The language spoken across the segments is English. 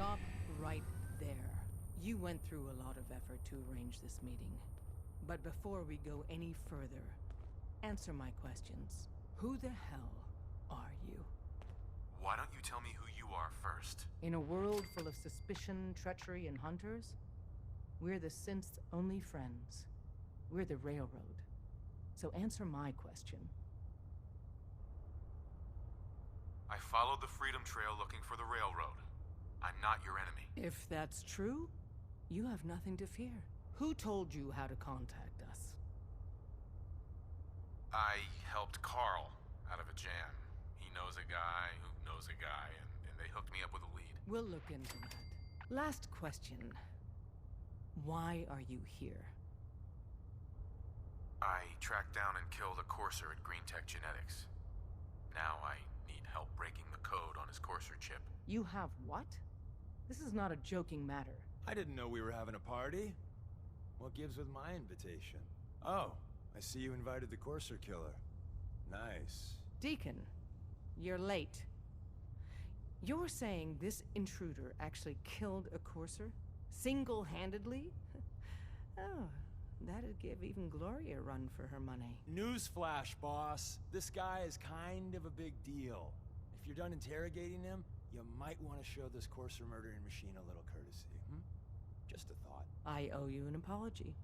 Stop right there. You went through a lot of effort to arrange this meeting. But before we go any further, answer my questions. Who the hell are you? Why don't you tell me who you are first? In a world full of suspicion, treachery, and hunters, we're the synth's only friends. We're the Railroad. So answer my question. I followed the Freedom Trail looking for the Railroad. I'm not your enemy. If that's true, you have nothing to fear. Who told you how to contact us? I helped Carl out of a jam. He knows a guy who knows a guy, and they hooked me up with a lead. We'll look into that. Last question. Why are you here? I tracked down and killed a courser at Green Tech Genetics. Now I need help breaking the code on his courser chip. You have what? This is not a joking matter. I didn't know we were having a party. What gives with my invitation? Oh, I see you invited the courser killer. Nice. Deacon, you're late. You're saying this intruder actually killed a courser? Single-handedly? Oh, that'd give even Gloria a run for her money. Newsflash, boss. This guy is kind of a big deal. If you're done interrogating him, you might want to show this courser murdering machine a little courtesy, Just a thought. I owe you an apology.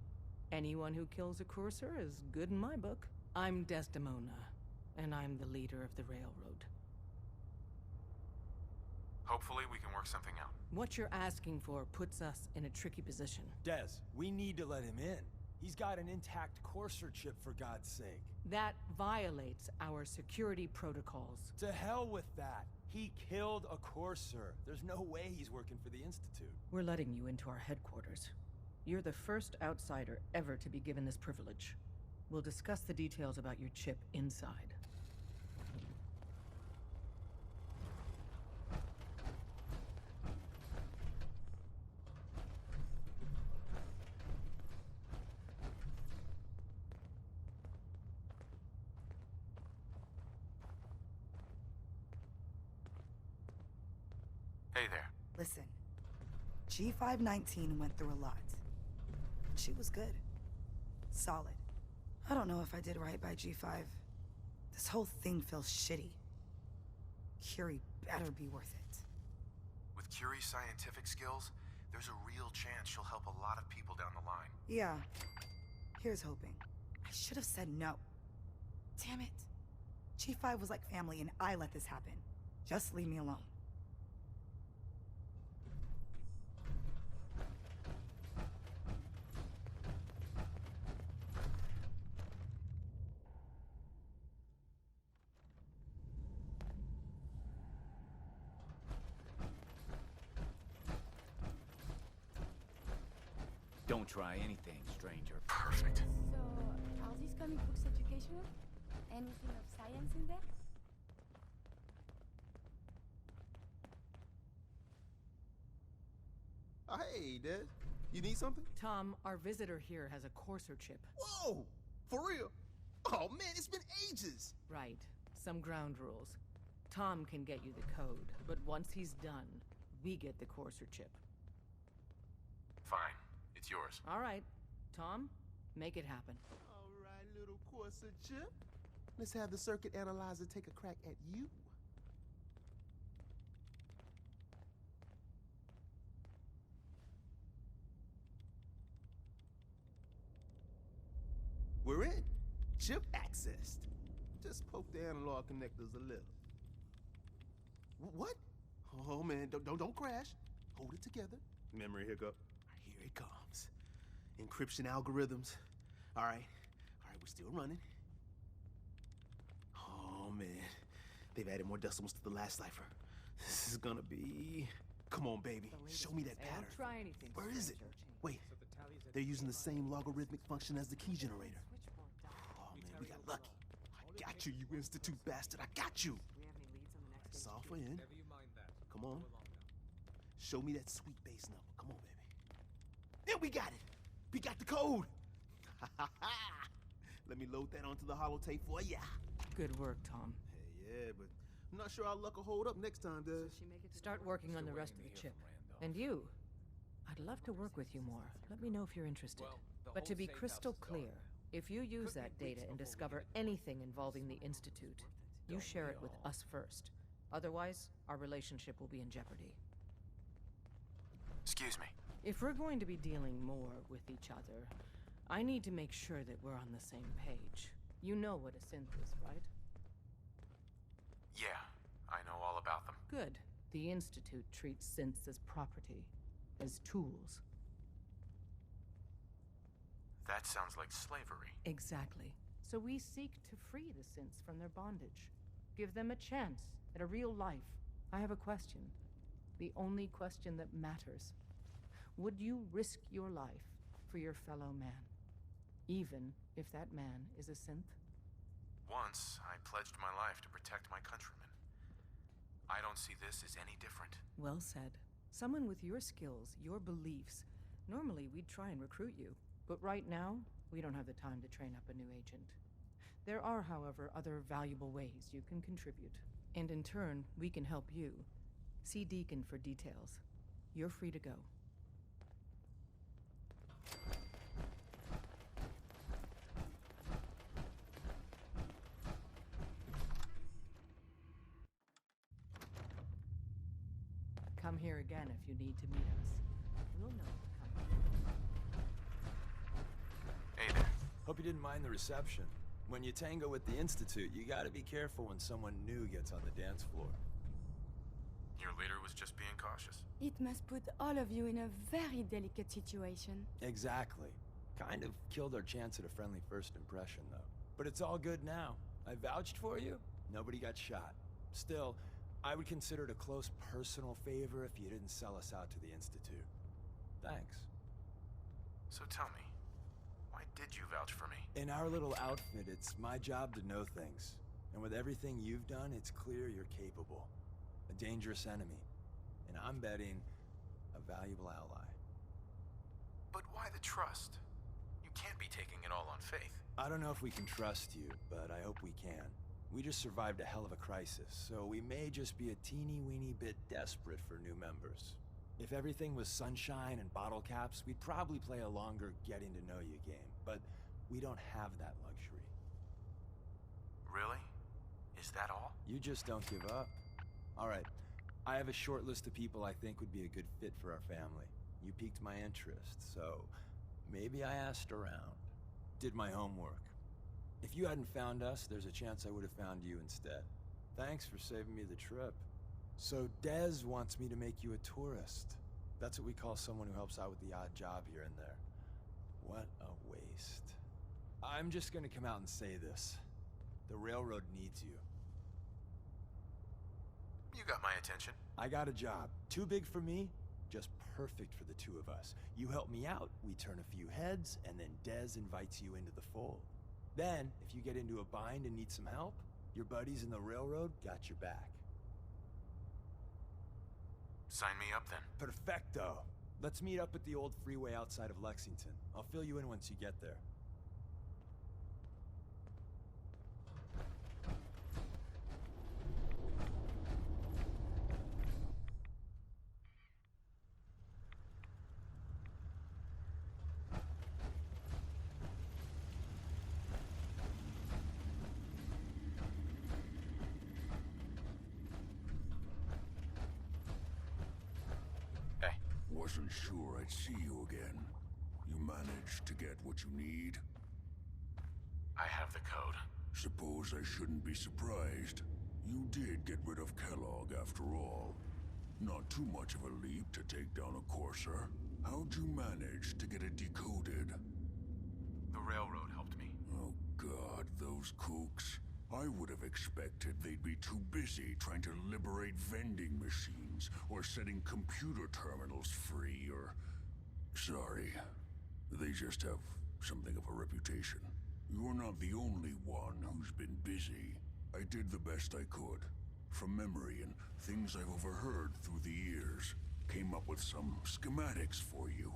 Anyone who kills a courser is good in my book. I'm Desdemona, and I'm the leader of the Railroad. Hopefully we can work something out. What you're asking for puts us in a tricky position. Des, we need to let him in. He's got an intact courser chip, for God's sake. That violates our security protocols. To hell with that. He killed a courser. There's no way he's working for the Institute. We're letting you into our headquarters. You're the first outsider ever to be given this privilege. We'll discuss the details about your chip inside. Hey there. Listen, G519 went through a lot. She was good. Solid. I don't know if I did right by G5. This whole thing feels shitty. Curie better be worth it. With Curie's scientific skills, there's a real chance she'll help a lot of people down the line. Yeah. Here's hoping. I should have said no. Damn it. G5 was like family and I let this happen. Just leave me alone. Don't try anything, stranger. Perfect. So, are these comic books educational? Anything of science in there? Hey, Des. You need something? Tom, our visitor here has a courser chip. Whoa! For real? Oh, man, it's been ages! Right. Some ground rules. Tom can get you the code, but once he's done, we get the courser chip. Fine. It's yours. All right. Tom, make it happen. All right, little courser chip. Let's have the circuit analyzer take a crack at you. We're in. Chip accessed. Just poke the analog connectors a little. What? Oh man, don't crash. Hold it together. Memory hiccup. Here it comes. Encryption algorithms. All right, we're still running. Oh man, they've added more decimals to the last cipher. This is gonna be... Come on, baby, show me that pattern. Don't try anything. Where is it? Wait, they're using the same logarithmic function as the key generator. Oh man, we got lucky. I got you, you Institute bastard, I got you. Software in. Come on. Show me that sweet base number. Come on, baby. Yeah, we got it. We got the code. Let me load that onto the holotape for ya. Good work, Tom. Hey, yeah, but I'm not sure our luck will hold up next time, does? Start working on the rest of the chip. And you? I'd love to work with you more. Let me know if you're interested. But to be crystal clear, if you use that data and discover anything involving the Institute, you share it with us first. Otherwise, our relationship will be in jeopardy. Excuse me. If we're going to be dealing more with each other, I need to make sure that we're on the same page. You know what a synth is, right? Yeah, I know all about them. Good. The Institute treats synths as property, as tools. That sounds like slavery. Exactly. So we seek to free the synths from their bondage. Give them a chance at a real life. I have a question. The only question that matters. Would you risk your life for your fellow man? Even if that man is a synth? Once, I pledged my life to protect my countrymen. I don't see this as any different. Well said. Someone with your skills, your beliefs. Normally, we'd try and recruit you. But right now, we don't have the time to train up a new agent. There are, however, other valuable ways you can contribute. And in turn, we can help you. See Deacon for details. You're free to go. Come here again if you need to meet us. We'll know how. Hey there. Hope you didn't mind the reception. When you tango with the Institute, you gotta be careful when someone new gets on the dance floor. Your leader was just being cautious. It must put all of you in a very delicate situation. Exactly. Kind of killed our chance at a friendly first impression, though. But it's all good now. I vouched for you. Nobody got shot. Still, I would consider it a close personal favor if you didn't sell us out to the Institute. Thanks. So tell me, why did you vouch for me? In our little outfit, it's my job to know things. And with everything you've done, it's clear you're capable. A dangerous enemy. And I'm betting a valuable ally. But why the trust? You can't be taking it all on faith. I don't know if we can trust you, but I hope we can. We just survived a hell of a crisis, so we may just be a teeny-weeny bit desperate for new members. If everything was sunshine and bottle caps, we'd probably play a longer getting-to-know-you game, but we don't have that luxury. Really? Is that all? You just don't give up. All right, I have a short list of people I think would be a good fit for our family. You piqued my interest, so maybe I asked around. Did my homework. If you hadn't found us, there's a chance I would have found you instead. Thanks for saving me the trip. So Dez wants me to make you a tourist. That's what we call someone who helps out with the odd job here and there. What a waste. I'm just gonna come out and say this. The railroad needs you. You got my attention. I got a job. Too big for me, just perfect for the two of us. You help me out, we turn a few heads, and then Dez invites you into the fold. Then, if you get into a bind and need some help, your buddies in the railroad got your back. Sign me up then. Perfecto. Let's meet up at the old freeway outside of Lexington. I'll fill you in once you get there. Wasn't sure I'd see you again. You managed to get what you need? I have the code. Suppose I shouldn't be surprised. You did get rid of Kellogg after all. Not too much of a leap to take down a Courser. How'd you manage to get it decoded? The railroad helped me. Oh God, those kooks. I would have expected they'd be too busy trying to liberate vending machines or setting computer terminals free or... Sorry. They just have something of a reputation. You're not the only one who's been busy. I did the best I could. From memory and things I've overheard through the years. Came up with some schematics for you.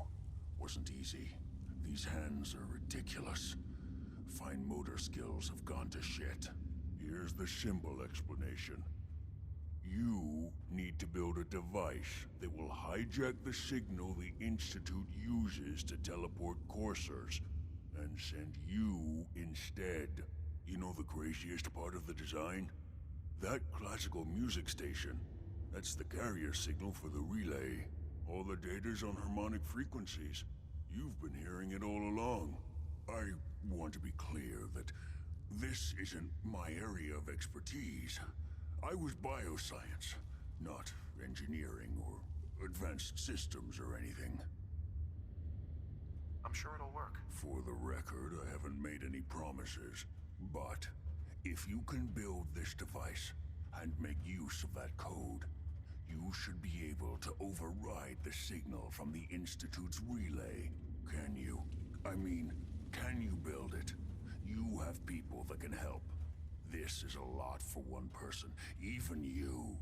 Wasn't easy. These hands are ridiculous. Fine motor skills have gone to shit. Here's the simple explanation. You need to build a device that will hijack the signal the Institute uses to teleport coursers, and send you instead. You know the craziest part of the design? That classical music station. That's the carrier signal for the relay. All the data's on harmonic frequencies. You've been hearing it all along. I want to be clear that this isn't my area of expertise. I was bioscience, not engineering or advanced systems or anything. I'm sure it'll work. For the record, I haven't made any promises, but if you can build this device and make use of that code, you should be able to override the signal from the Institute's relay. Can you? I mean, can you build it? You have people that can help. This is a lot for one person, even you.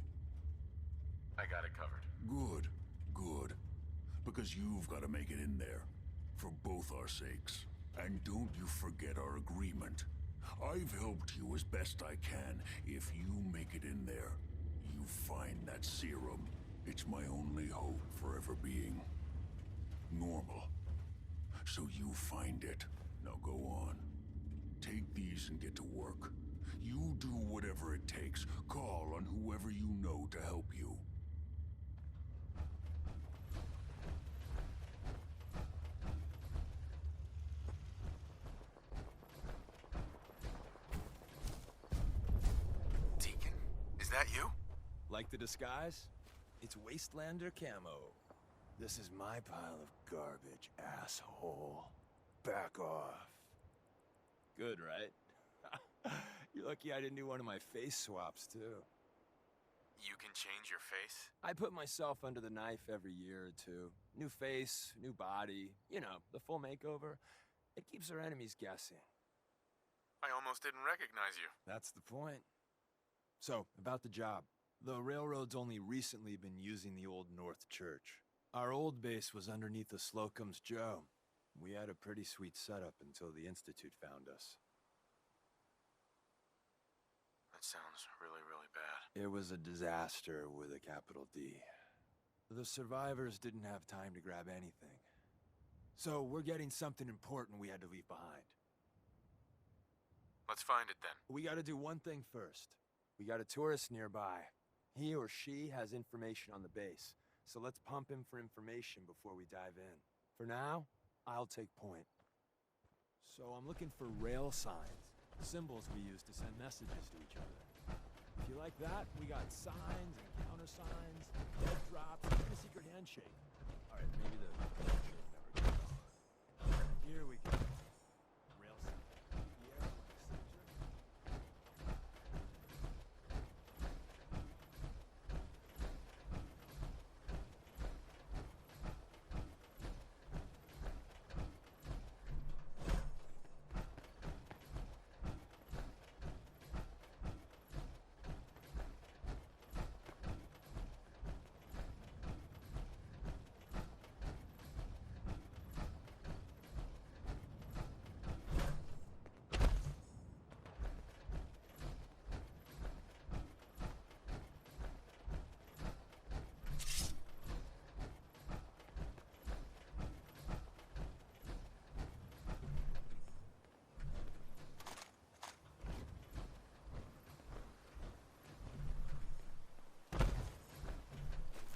I got it covered. Good, good. Because you've got to make it in there. For both our sakes. And don't you forget our agreement. I've helped you as best I can. If you make it in there, you find that serum. It's my only hope for ever being normal. So you find it. Now go on. Take these and get to work. You do whatever it takes. Call on whoever you know to help you. Deacon, is that you? Like the disguise? It's Wastelander camo. This is my pile of garbage, asshole. Back off. Good, right? You're lucky I didn't do one of my face swaps, too. You can change your face? I put myself under the knife every year or two. New face, new body, you know, the full makeover. It keeps our enemies guessing. I almost didn't recognize you. That's the point. So, about the job. The railroad's only recently been using the old North Church. Our old base was underneath the Slocum's Joe. We had a pretty sweet setup until the Institute found us. That sounds really, really bad. It was a disaster with a capital D. The survivors didn't have time to grab anything. So we're getting something important we had to leave behind. Let's find it then. We gotta do one thing first. We got a tourist nearby. He or she has information on the base. So let's pump him for information before we dive in. For now, I'll take point. So I'm looking for rail signs. Symbols we use to send messages to each other. If you like that, we got signs and countersigns, dead drops, and a secret handshake. Alright, maybe the handshake never goes on. Here we go. Rail sign. The arrow in the center.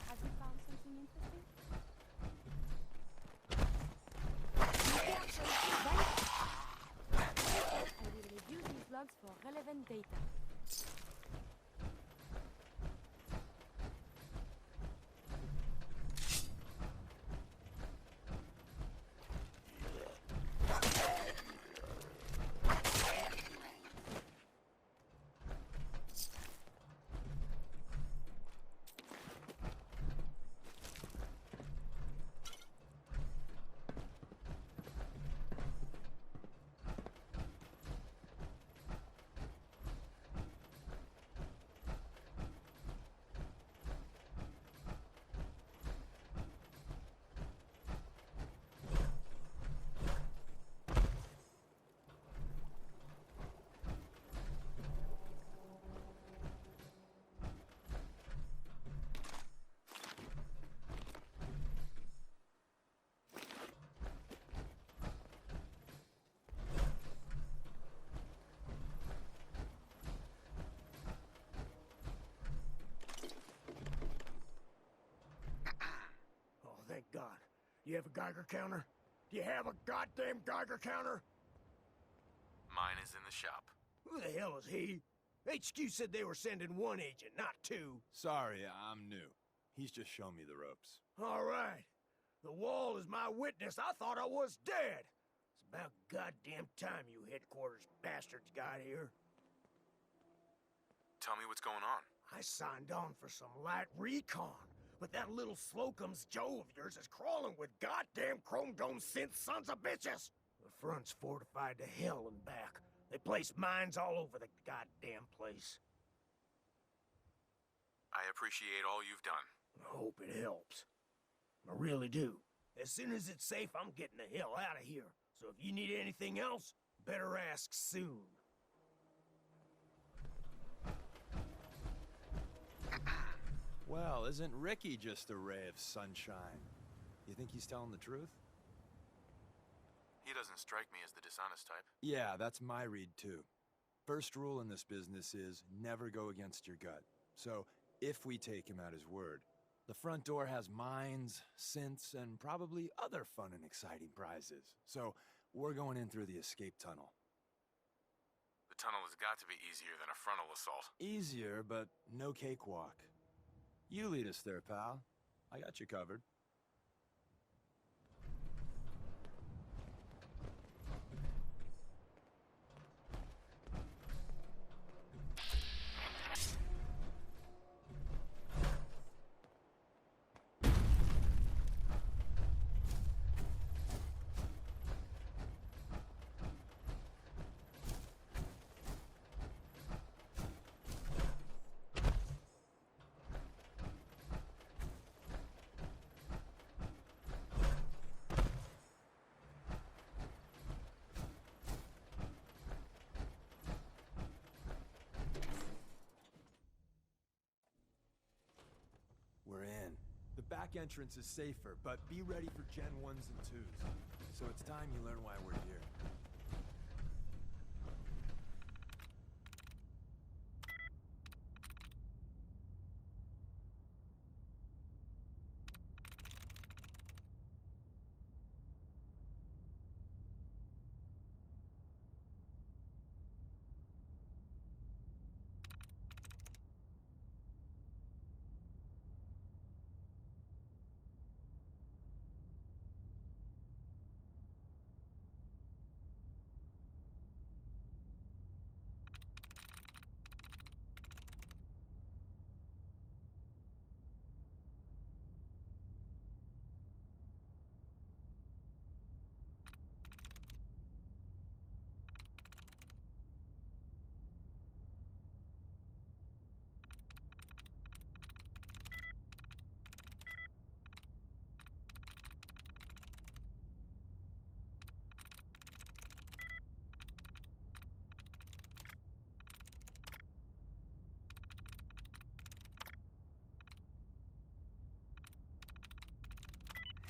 Have you found something interesting? I will review these logs for relevant data. got? You have a Geiger counter? Do you have a goddamn Geiger counter? Mine is in the shop. Who the hell is he? HQ said they were sending one agent, not two. Sorry, I'm new. He's just showing me the ropes. All right. The wall is my witness. I thought I was dead. It's about goddamn time you headquarters bastards got here. Tell me what's going on. I signed on for some light recon, but that little Slocum's Joe of yours is crawling with goddamn chrome dome synth sons of bitches. The front's fortified to hell and back. They placed mines all over the goddamn place. I appreciate all you've done. I hope it helps. I really do. As soon as it's safe, I'm getting the hell out of here. So if you need anything else, better ask soon. Well, isn't Ricky just a ray of sunshine? You think he's telling the truth? He doesn't strike me as the dishonest type. Yeah, that's my read too. First rule in this business is never go against your gut. So, if we take him at his word, the front door has mines, synths, and probably other fun and exciting prizes. So, we're going in through the escape tunnel. The tunnel has got to be easier than a frontal assault. Easier, but no cakewalk. You lead us there, pal. I got you covered. We're in. The back entrance is safer, but be ready for Gen 1s and 2s. So it's time you learn why we're here.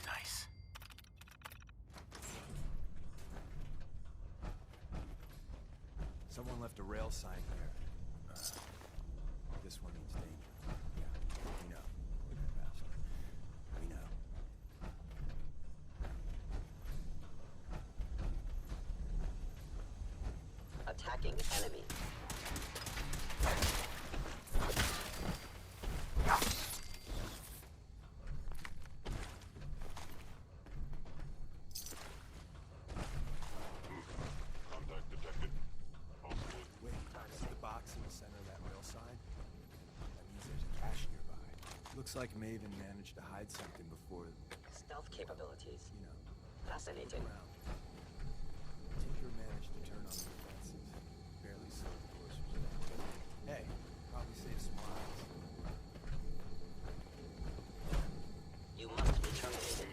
Nice. Someone left a rail sign here. This one means danger. Yeah, we know. Bastard. We know. Attacking enemy. Contact detected. Wait, see the box in the center of that rail sign? That means there's a cache nearby. Looks like Maven managed to hide something before, Stealth capabilities. you know, Fascinating. around. Tinker managed to turn on the defenses. Barely slowed the coursers down. Hey, probably saved some lives. You must be terminated.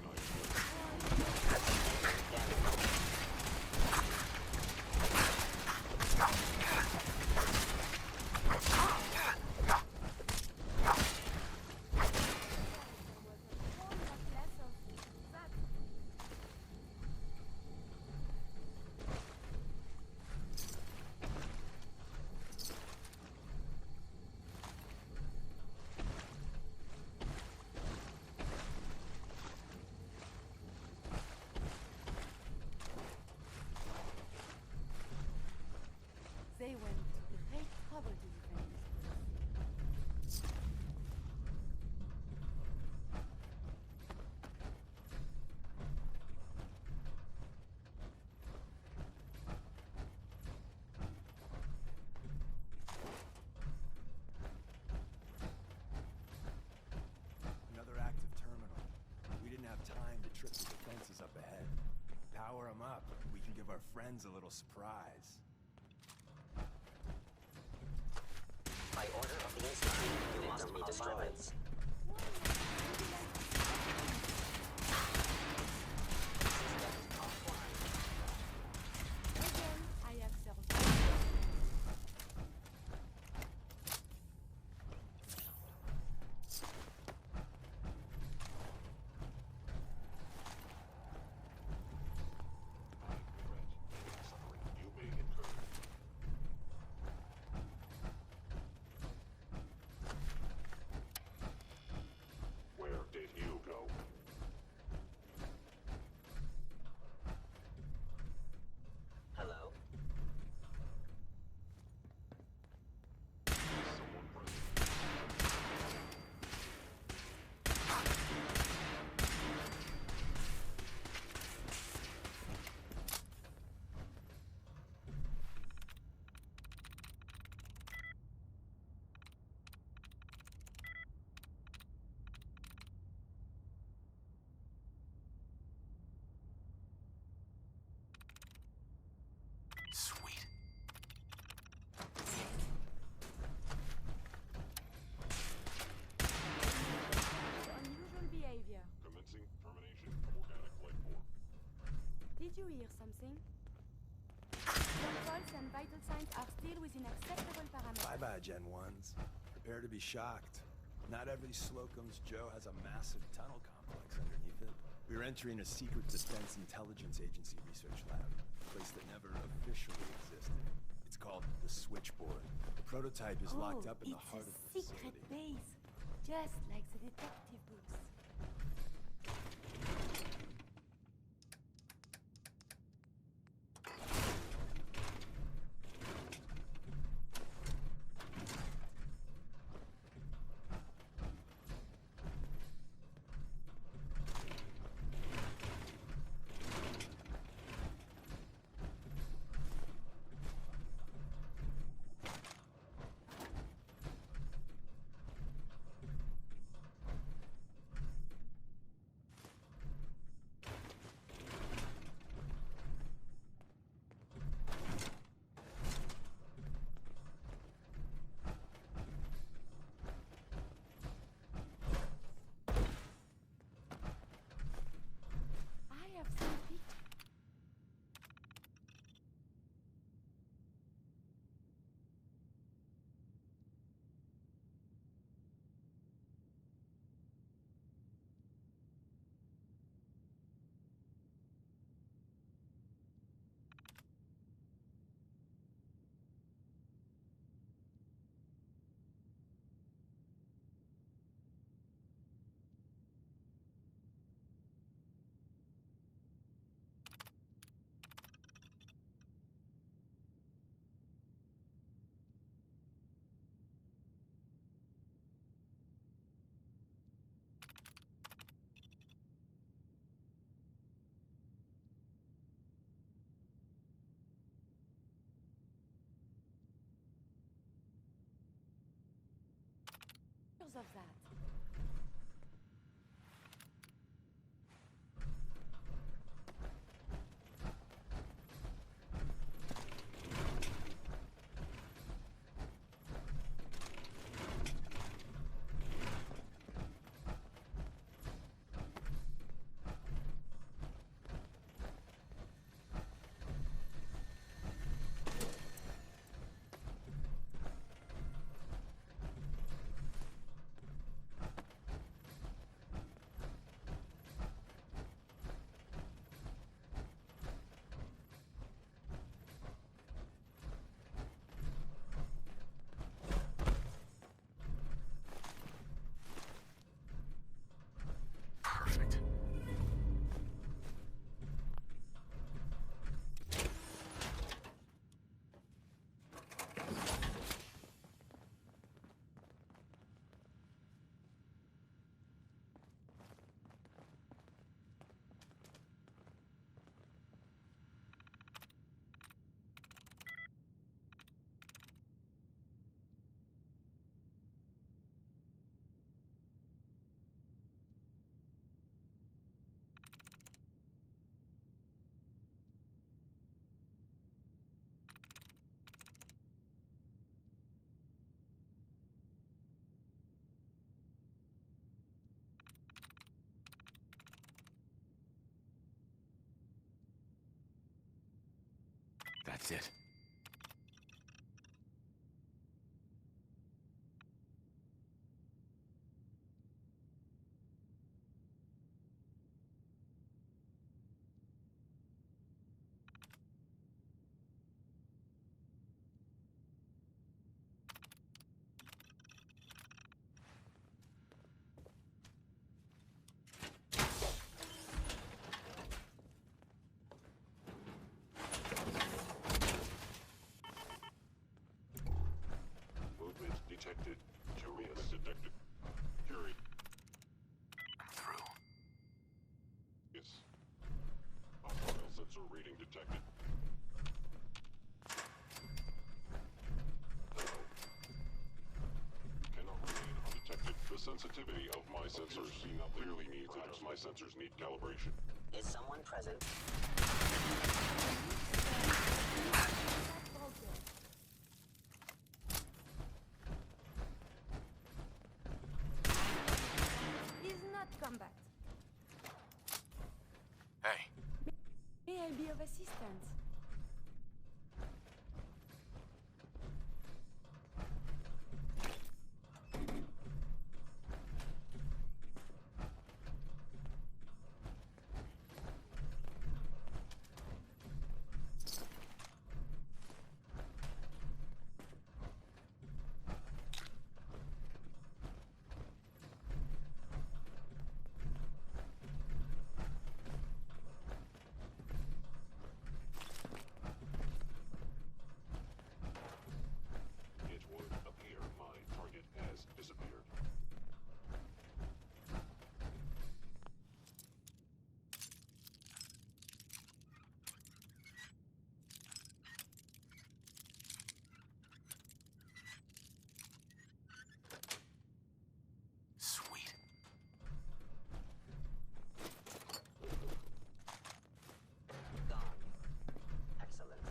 time to trip the defenses up ahead. Power them up. We can give our friends a little surprise. By order of the Institute, you must be destroyed. Again, I have served. Where did you go? Hello? Sweet. Unusual behavior. Commencing termination of organic life form. Did you hear something? Your pulse and vital signs are still within acceptable parameters. Bye-bye, Gen 1s. Prepare to be shocked. Not every Slocum's Joe has a massive tunnel complex underneath it. We're entering a secret Defense Intelligence Agency research lab, a place that never officially existed. It's called the Switchboard. The prototype is locked up in the heart of the It's a secret facility. base, just like the detective books. I have seen pictures. Of that. That's it. Movement detected. Curious detected. Curie. I'm through. Yes. Hostile sensor reading detected. Hello. Cannot remain undetected. The sensitivity of my sensors clearly means that my sensors need calibration. Is someone present? Is not combat. Hey, May I be of assistance? It would appear my target has disappeared. sweet. Gone. Excellent.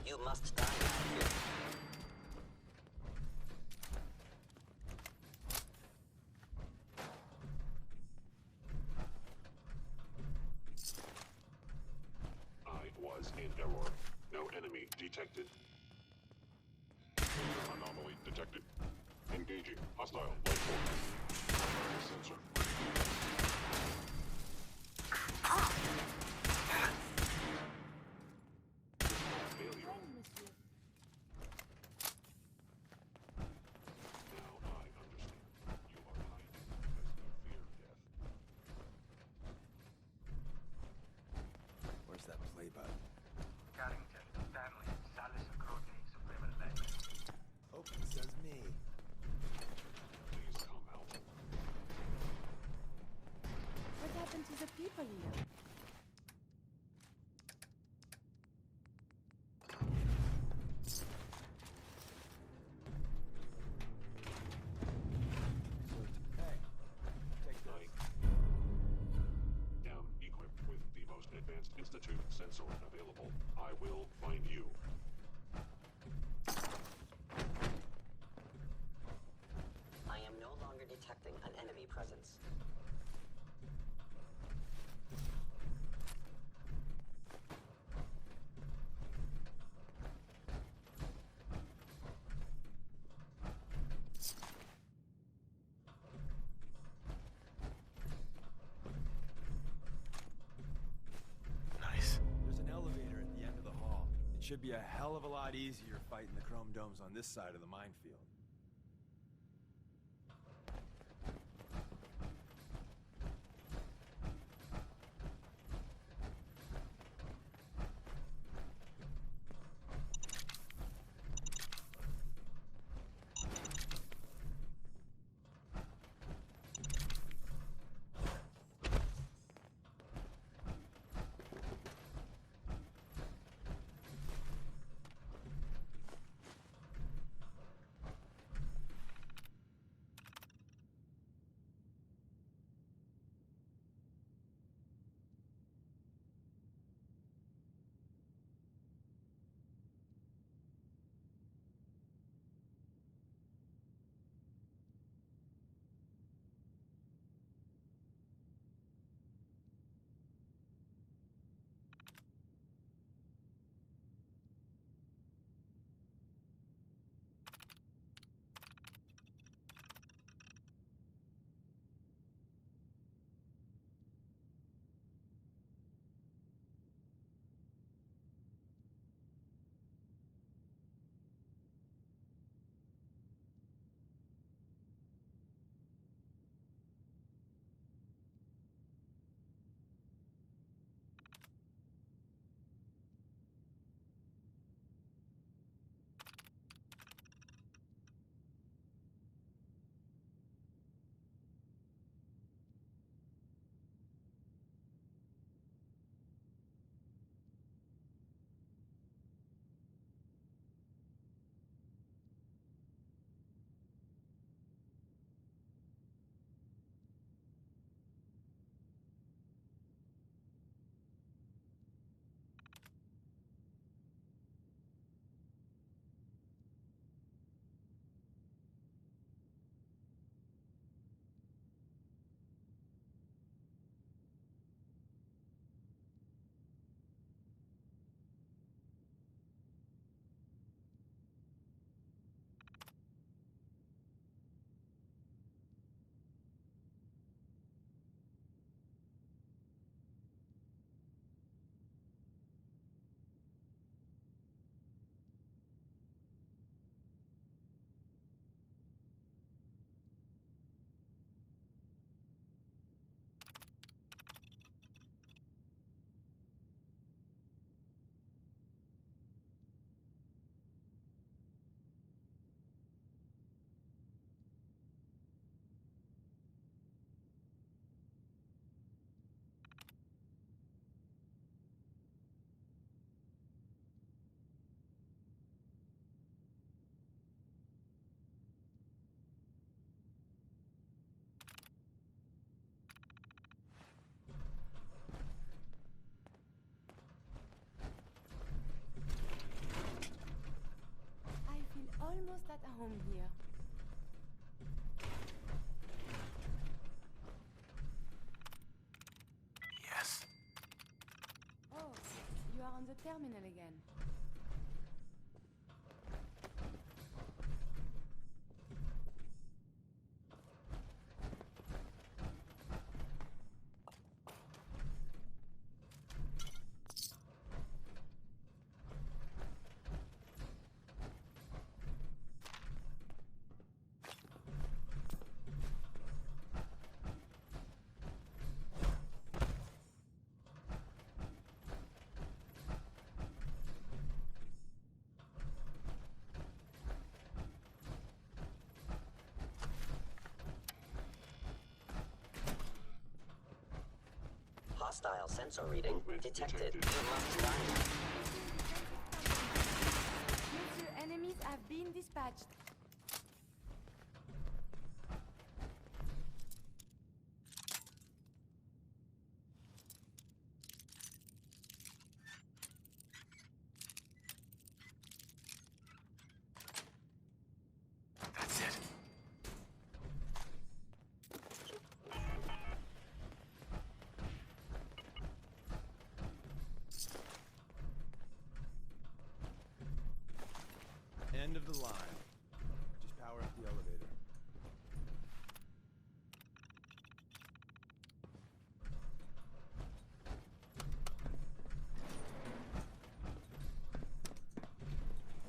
You must die now, Fury. I was in error. No enemy detected. Anomaly detected. Engaging hostile life form. Sensor. Failure. Well, monsieur. Now I understand. You are hiding because you fear death. Where's that play button? Carrington, Stanley, Salis, Croce, Supreme Legend. Hope it says me. Please come out. What happened to the people here? Hey, take I am equipped with the most advanced Institute sensor available. I will find you. I am no longer detecting an enemy presence. Nice. There's an elevator at the end of the hall. It should be a hell of a lot easier fighting the chrome domes on this side of the minefield. almost at home here. Yes. Oh, you are on the terminal again. Hostile sensor reading detected. You must die. Monsieur, enemies have been dispatched. That's it. End of the line. Just power up the elevator.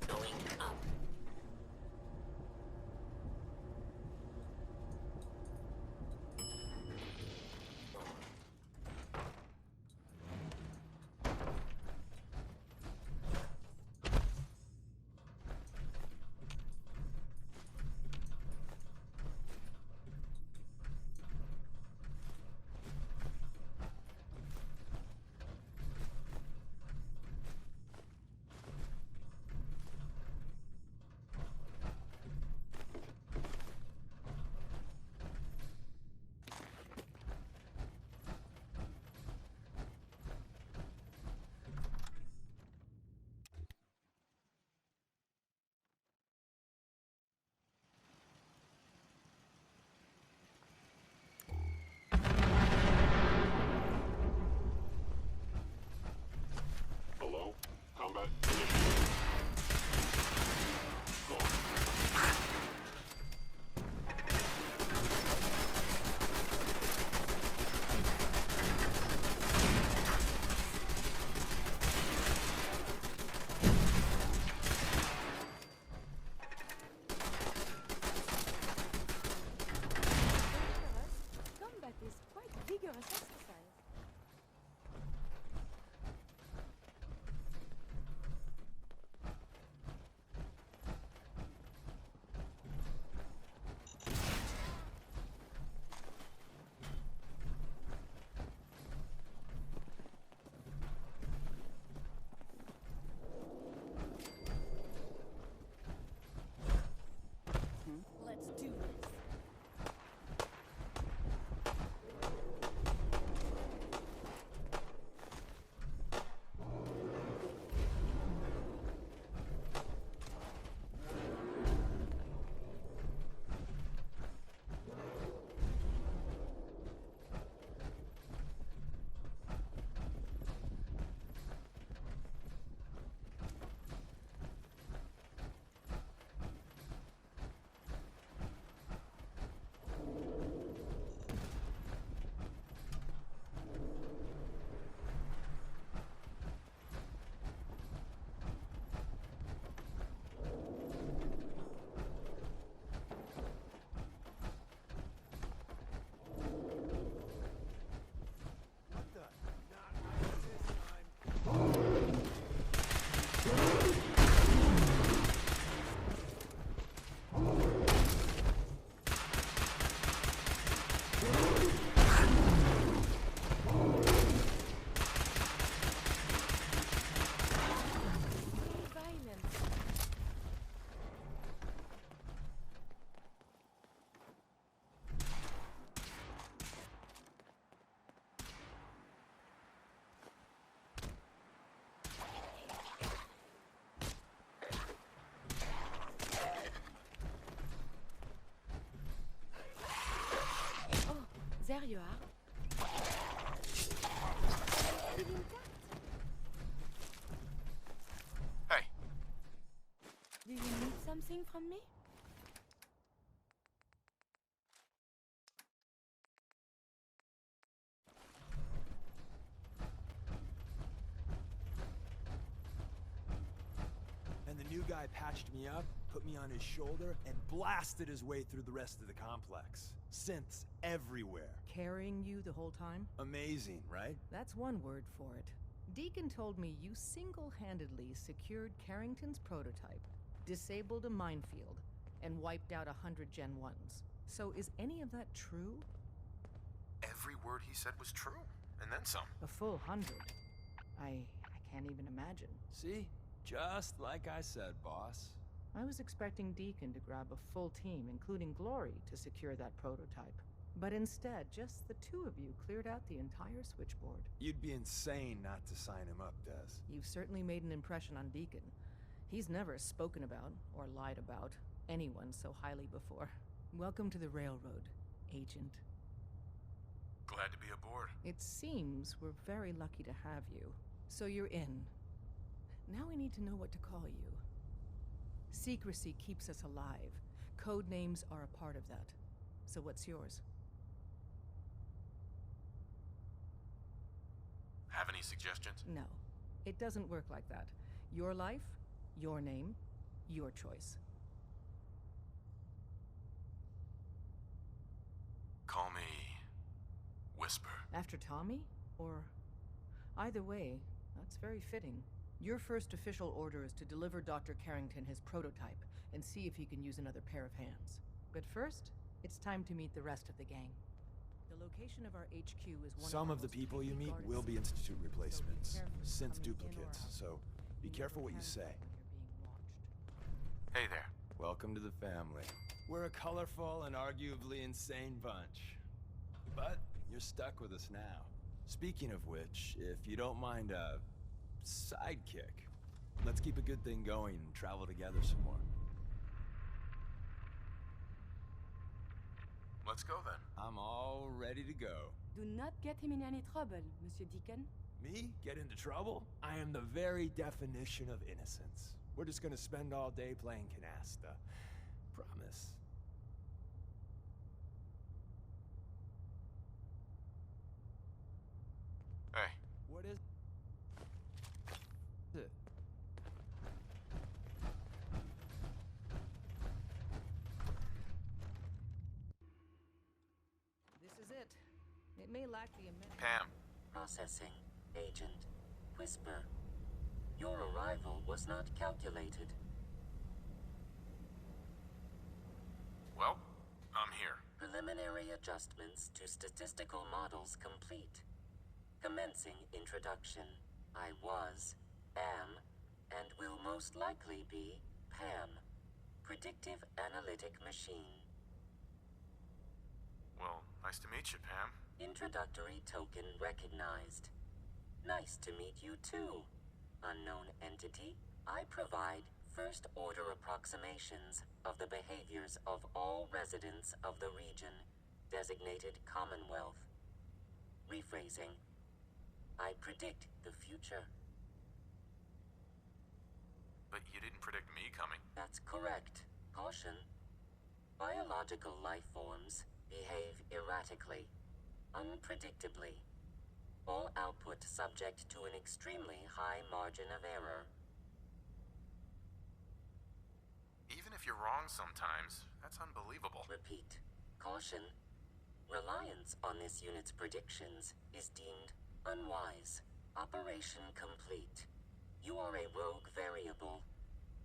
Going up. you are. Still intact. Hey, Do you need something from me? And the new guy patched me up, put me on his shoulder, and blasted his way through the rest of the complex. Synths everywhere. Carrying you the whole time? Amazing, right? That's one word for it. Deacon told me you single-handedly secured Carrington's prototype, disabled a minefield, and wiped out 100 Gen 1s. So is any of that true? every word he said was true, and then some. A full 100. I can't even imagine. See? Just like I said, boss. I was expecting Deacon to grab a full team, including Glory, to secure that prototype. But instead, just the two of you cleared out the entire switchboard. You'd be insane not to sign him up, Des. You've certainly made an impression on Deacon. He's never spoken about, or lied about, anyone so highly before. Welcome to the Railroad, Agent. Glad to be aboard. It seems we're very lucky to have you. So you're in. Now we need to know what to call you. Secrecy keeps us alive. Code names are a part of that. So what's yours? Have any suggestions? No. It doesn't work like that. Your life, your name, your choice. Call me Whisper. After Tommy? Or... Either way, that's very fitting. Your first official order is to deliver Dr. Carrington his prototype and see if he can use another pair of hands. But first, it's time to meet the rest of the gang. The location of our HQ is one Some of of the most people you tightly meet guarded will be sectors, Institute replacements, so be careful synth coming in or duplicates, out. so be careful what you say. When you're being watched. Hey there. Welcome to the family. We're a colorful and arguably insane bunch. But you're stuck with us now. Speaking of which, if you don't mind a sidekick, let's keep a good thing going and travel together some more. Let's go then. I'm all ready to go. Do not get him in any trouble, Monsieur Deacon. Me? Get into trouble? I am the very definition of innocence. We're just gonna spend all day playing canasta. Promise. Hey, What is it? This is it. It may lack the amenities. Pam. Processing. Agent. Whisper. Your arrival was not calculated. Well, I'm here. Preliminary adjustments to statistical models complete. Commencing introduction. I was, am, and will most likely be Pam. Predictive Analytic Machine. Well, nice to meet you, Pam. Introductory token recognized. Nice to meet you too. Unknown entity, I provide first-order approximations of the behaviors of all residents of the region, designated Commonwealth. Rephrasing. I predict the future. But you didn't predict me coming. That's correct. Caution. Biological life forms behave erratically, unpredictably. All output subject to an extremely high margin of error. Even if you're wrong sometimes, that's unbelievable. Repeat. Caution. Reliance on this unit's predictions is deemed unwise. Operation complete. You are a rogue variable.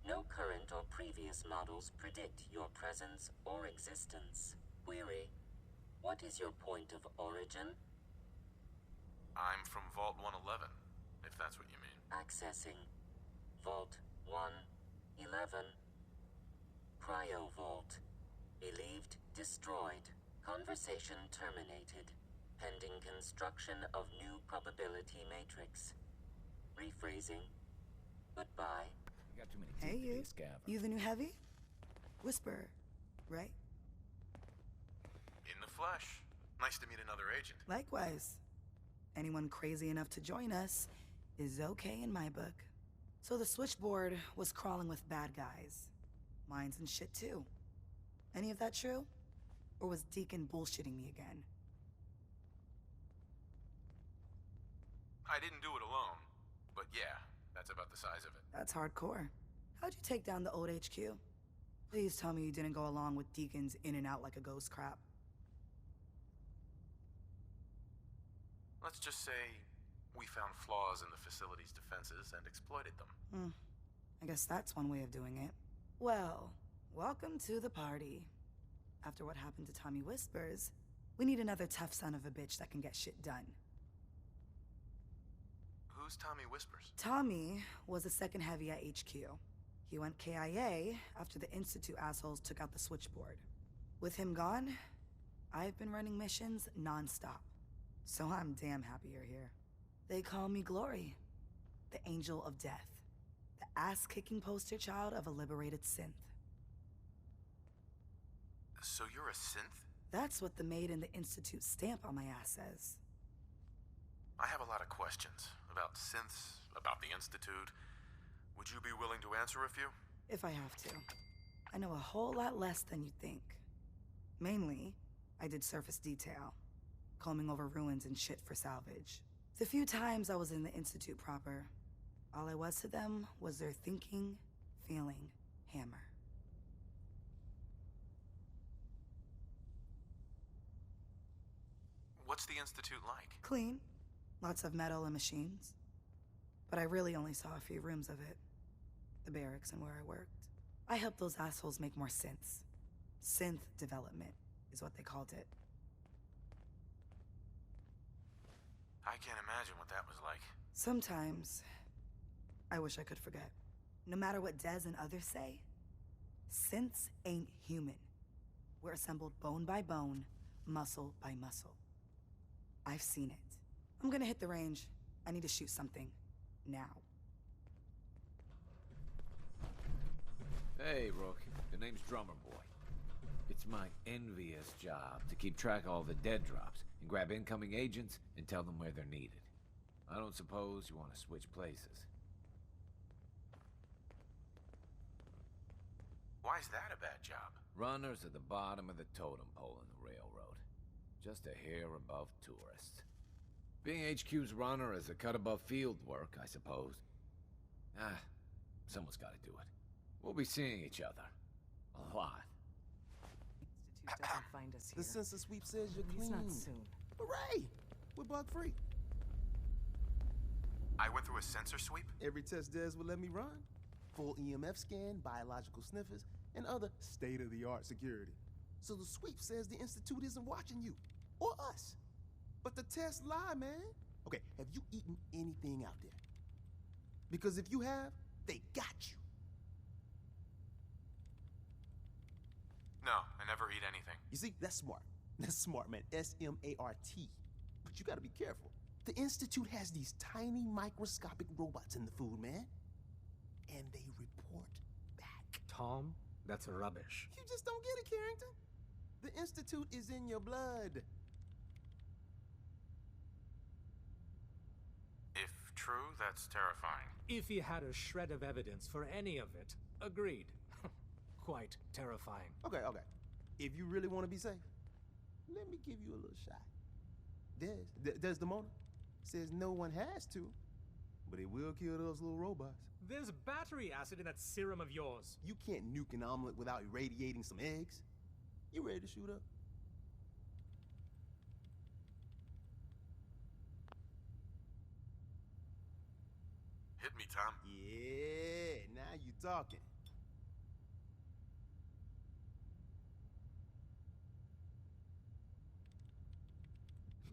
No current or previous models predict your presence or existence. Query. What is your point of origin? I'm from Vault 111, if that's what you mean. Accessing. Vault 111. Cryo Vault. Believed destroyed. Conversation terminated. Pending construction of new probability matrix. Rephrasing. Goodbye. You got too many Hey, teeth to be you. a scav. You the new heavy? Whisper, right? In the flesh. Nice to meet another agent. Likewise. Anyone crazy enough to join us is okay in my book. So the switchboard was crawling with bad guys. Mines and shit too. Any of that true? Or was Deacon bullshitting me again? I didn't do it alone, but yeah, that's about the size of it. That's hardcore. How'd you take down the old HQ? Please tell me you didn't go along with Deacon's in and out like a ghost crap. Let's just say we found flaws in the facility's defenses and exploited them. I guess that's one way of doing it. Well, welcome to the party. After what happened to Tommy Whispers, we need another tough son of a bitch that can get shit done. Who's Tommy Whispers? Tommy was the second heavy at HQ. He went KIA after the Institute assholes took out the switchboard. With him gone, I've been running missions non-stop. So I'm damn happy you're here. They call me Glory, the Angel of Death, the ass-kicking poster child of a liberated synth. So you're a synth? That's what the maid in the Institute stamp on my ass says. I have a lot of questions about synths, about the Institute. Would you be willing to answer a few? If I have to. I know a whole lot less than you think. Mainly, I did surface detail, combing over ruins and shit for salvage. The few times I was in the Institute proper, all I was to them was their thinking, feeling hammer. What's the Institute like? Clean. Lots of metal and machines. But I really only saw a few rooms of it. The barracks and where I worked. I helped those assholes make more synths. Synth development is what they called it. I can't imagine what that was like. Sometimes, I wish I could forget. No matter what Dez and others say, synths ain't human. We're assembled bone by bone, muscle by muscle. I've seen it. I'm gonna hit the range. I need to shoot something. Now. Hey, Rook. The name's Drummer Boy. It's my envious job to keep track of all the dead drops and grab incoming agents and tell them where they're needed. I don't suppose you want to switch places. Why is that a bad job? Runners at the bottom of the totem pole in the railroad. Just a hair above tourists. Being HQ's runner is a cut above field work, I suppose. Someone's got to do it. We'll be seeing each other. A lot. Institute doesn't find us here. The census sweep says you're At least clean. not soon. Hooray! We're bug-free. I went through a sensor sweep? Every test Des will let me run. Full EMF scan, biological sniffers, and other state-of-the-art security. So the sweep says the Institute isn't watching you. Or us. But the tests lie, man. Okay, have you eaten anything out there? Because if you have, they got you. No, I never eat anything. You see, that's smart. That's smart, man. S-M-A-R-T. But you gotta be careful. The Institute has these tiny microscopic robots in the food, man. And they report back. Tom, that's rubbish. You just don't get it, Carrington. The Institute is in your blood. If true, that's terrifying. If he had a shred of evidence for any of it, agreed. Quite terrifying. Okay. If you really want to be safe, let me give you a little shot. Desdemona says no one has to, but it will kill those little robots. There's battery acid in that serum of yours. You can't nuke an omelet without irradiating some eggs. You ready to shoot up? Hit me, Tom. Yeah, now you talking.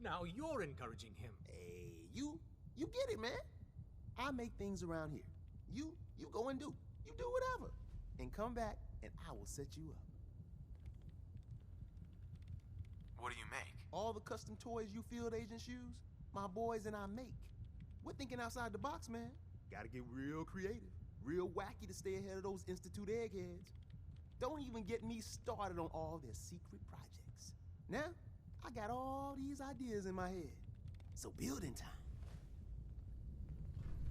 Now you're encouraging him. Hey, you get it, man. I make things around here. You go and do. You do whatever. And come back, and I will set you up. What do you make? All the custom toys you field agents use, my boys and I make. We're thinking outside the box, man. Gotta get real creative, real wacky to stay ahead of those Institute eggheads. Don't even get me started on all their secret projects. Now, I got all these ideas in my head. So building time.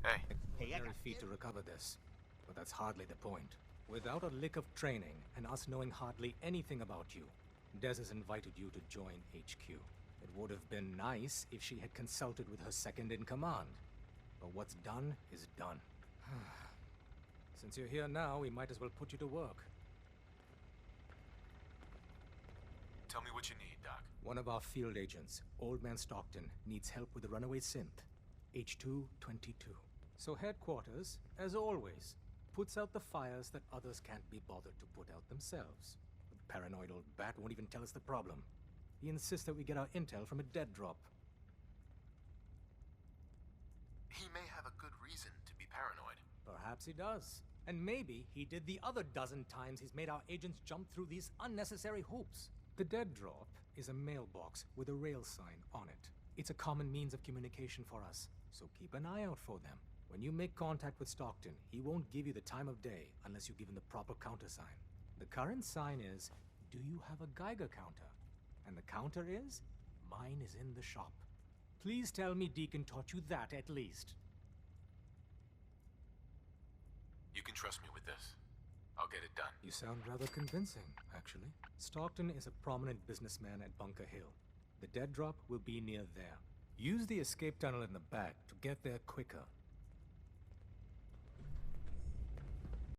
Hey, Ordinary feat to recover this, but that's hardly the point. Without a lick of training and us knowing hardly anything about you, Des has invited you to join HQ. It would have been nice if she had consulted with her second-in-command, but what's done is done. Since you're here now, we might as well put you to work. tell me what you need, Doc. One of our field agents, Old Man Stockton, needs help with the runaway synth, H222. So headquarters, as always, puts out the fires that others can't be bothered to put out themselves. The paranoid old bat won't even tell us the problem. He insists that we get our intel from a dead drop. He may have a good reason to be paranoid. Perhaps he does. And maybe he did the other dozen times he's made our agents jump through these unnecessary hoops. The dead drop is a mailbox with a rail sign on it. It's a common means of communication for us, so keep an eye out for them. When you make contact with Stockton, he won't give you the time of day unless you give him the proper countersign. The current sign is, do you have a Geiger counter? And the counter is, mine is in the shop. Please tell me Deacon taught you that at least. You can trust me with this. I'll get it done. You sound rather convincing, actually. Stockton is a prominent businessman at Bunker Hill. The dead drop will be near there. Use the escape tunnel in the back to get there quicker.